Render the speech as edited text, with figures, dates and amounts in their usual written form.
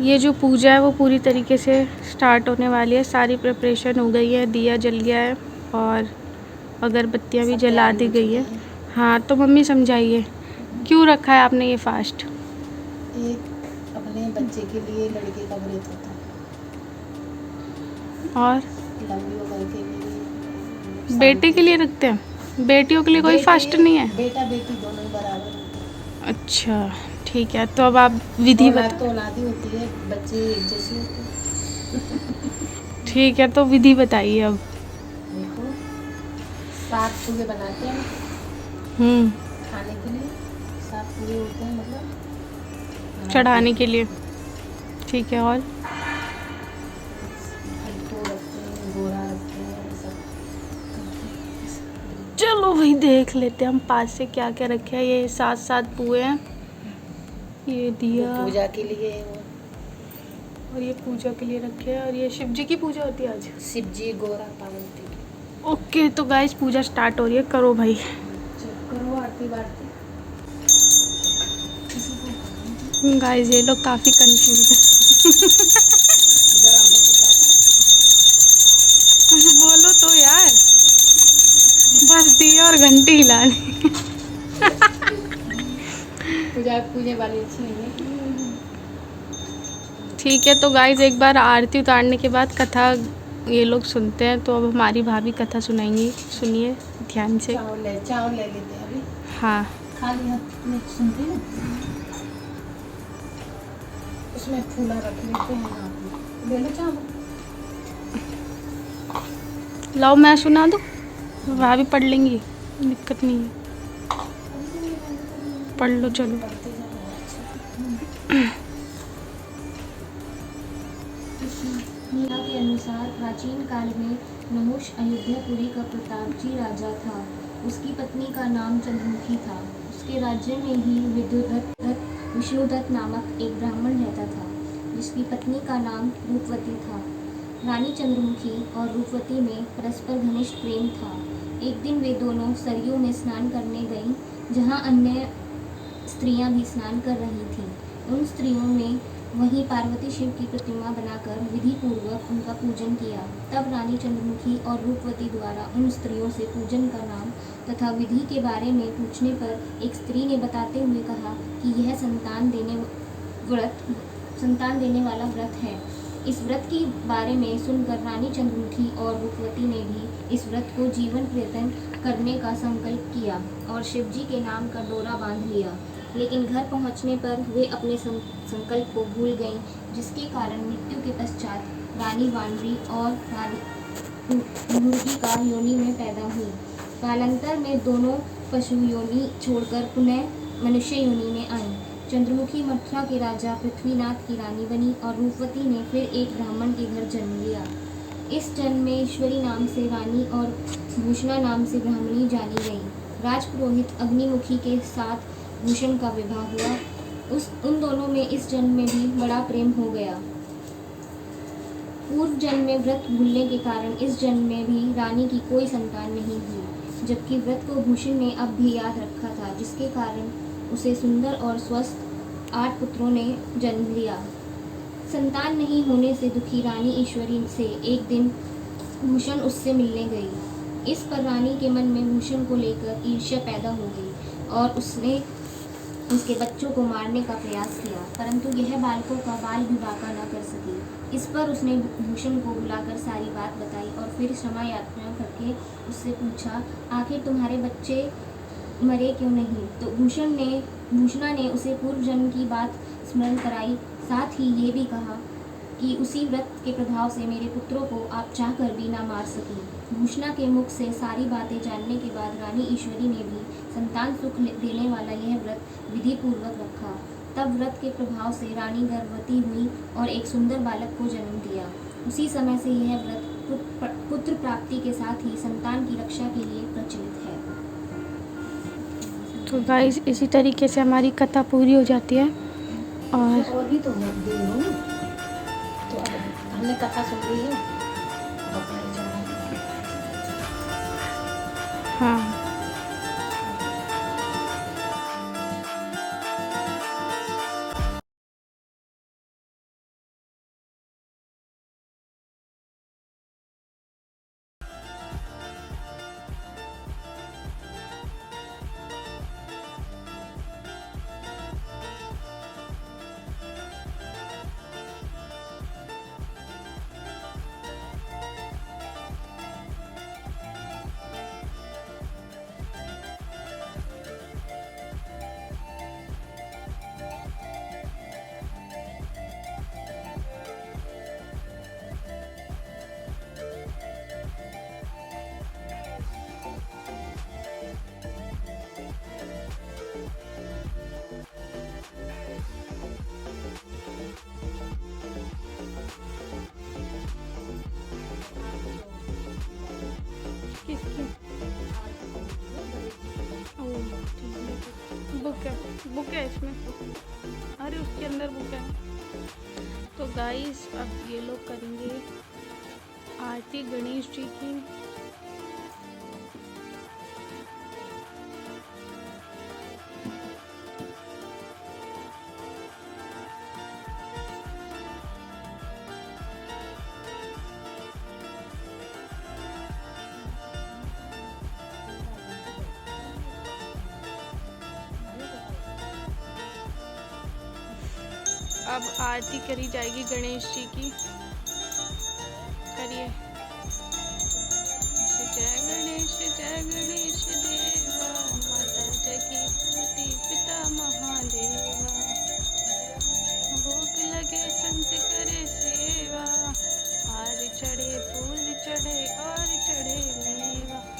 ये जो पूजा है वो पूरी तरीके से स्टार्ट होने वाली है। सारी प्रिपरेशन हो गई है, दिया जल गया है और अगरबत्तियाँ भी जला दी गई है। हाँ तो मम्मी समझाइए क्यों रखा है आपने ये फास्ट? एक अपने बच्चे के लिए लड़के का व्रत होता है और लंबी उम्र के लिए, बेटे के लिए रखते हैं? बेटियों के लिए कोई फास्ट नहीं है? बेटा बेटी दोनों ही बराबर होते हैं। अच्छा ठीक है, तो अब आप विधि औलाद बता। तो औलाद ही होती है, बच्चे एक जैसे होते हैं। ठीक है तो विधि बताइए अब। देखो 7 पूरे बनाते हैं खाने के लिए, 7 पूरे होते हैं मतलब चढ़ाने के लिए। ठीक है और हल्को रखते हैं, गोरा रखते हैं, सब चलो भाई देख लेते हैं हम पास से क्या क्या रखे हैं। ये 7 पुए हैं, ये दिया पूजा के लिए है वो। और ये पूजा के लिए रखे हैं। और ये शिव जी की पूजा होती है आज। शिव जी गोरा पार्वती की। ओके तो गाइस पूजा स्टार्ट हो रही है, करो भाई। करो आरती बारती। गाइस ये लोग काफ़ी कंफ्यूज है। बोलो तो यार, बस दिया और घंटी हिलानी। पूजे वाली अच्छी नहीं है। ठीक है तो गाइस एक बार आरती उतारने के बाद कथा ये लोग सुनते हैं। तो अब हमारी भाभी कथा सुनाएंगी, सुनिए ध्यान से। चावल ले लेते हैं अभी। हाँ खाली हाथ में सुनते हैं ना, उसमें फूला रख लेते हैं हाथ में। ले लो चावल। लाओ मैं सुना दूँ, भाभी पढ़ लेंगी, दिक्कत नहीं है। पढ़ लो चलो। मीरा के अनुसार प्राचीन काल में नहुष अयोध्यापुरी का प्रतापजी राजा था। उसकी पत्नी का नाम चंद्रमुखी था। उसके राज्य में ही विष्णुदत्त नामक एक ब्राह्मण रहता था, जिसकी पत्नी का नाम रूपवती था। रानी चंद्रमुखी और रूपवती में परस्पर घनिष्ठ प्रेम था। एक दिन वे दोनों सरयू में स्नान करने गईं, जहाँ अन्य स्त्रियां भी स्नान कर रही थीं। उन स्त्रियों ने वहीं पार्वती शिव की प्रतिमा बनाकर विधि पूर्वक उनका पूजन किया। तब रानी चंद्रमुखी और रूपवती द्वारा उन स्त्रियों से पूजन का नाम तथा विधि के बारे में पूछने पर एक स्त्री ने बताते हुए कहा कि यह संतान देने वाला व्रत है। इस व्रत के बारे में सुनकर रानी चंद्रमुखी और रूपवती ने भी इस व्रत को जीवन पर्यंत करने का संकल्प किया और शिवजी के नाम का डोरा बांध लिया। लेकिन घर पहुंचने पर वे अपने संकल्प को भूल गईं, जिसके कारण मृत्यु के पश्चात रानी वानरी और रानी मुर्गी का योनि में पैदा हुई। कालांतर में दोनों पशु योनि छोड़कर पुनः मनुष्य योनि में आई। चंद्रमुखी मथुरा के राजा पृथ्वीनाथ की रानी बनी और रूपवती ने फिर एक ब्राह्मण के घर जन्म लिया। इस जन्म में ईश्वरी नाम से रानी और भूषणा नाम से ब्राह्मणी जानी गई। राजपुरोहित अग्निमुखी के साथ भूषण का विवाह हुआ। उन दोनों में इस जन्म में भी बड़ा प्रेम हो गया। पूर्व जन्म में व्रत भूलने के कारण इस जन्म में भी रानी की कोई संतान नहीं हुई, जबकि व्रत को भूषण ने अब भी याद रखा था, जिसके कारण उसे सुंदर और स्वस्थ 8 पुत्रों ने जन्म लिया। संतान नहीं होने से दुखी रानी ईश्वरी से एक दिन भूषण उससे मिलने गई। इस पर रानी के मन में भूषण को लेकर ईर्ष्या पैदा हो गई और उसने उसके बच्चों को मारने का प्रयास किया, परंतु यह बालकों का बाल विवाह न कर सकी। इस पर उसने भूषण को बुलाकर सारी बात बताई और फिर क्षमा याचना करके उससे पूछा, आखिर तुम्हारे बच्चे मरे क्यों नहीं? तो भूषणा ने उसे पूर्व जन्म की बात स्मरण कराई, साथ ही ये भी कहा कि उसी व्रत के प्रभाव से मेरे पुत्रों को आप चाहकर भी ना मार सकी। भूषणा के मुख से सारी बातें जानने के बाद रानी ईश्वरी ने भी संतान सुख देने वाला यह व्रत विधि पूर्वक रखा। तब व्रत के प्रभाव से रानी गर्भवती हुई और एक सुंदर बालक को जन्म दिया। उसी समय से यह व्रत पुत्र प्राप्ति के साथ ही संतान की रक्षा के लिए प्रचलित है। तो गाइस इसी तरीके से हमारी कथा पूरी हो जाती है। और भी तो दिन हो, तो अब हमने कथा सुन ली है। हाँ बुक है इसमें, अरे उसके अंदर बुक है। तो गाइस अब ये लोग करेंगे आरती गणेश जी की। अब आरती करी जाएगी गणेश जी की। करिए। जय गणेश देवा, माता जगीपति पिता महादेवा। भोग लगे संत करे सेवा, हार चढ़े फूल चढ़े और चढ़े मेवा।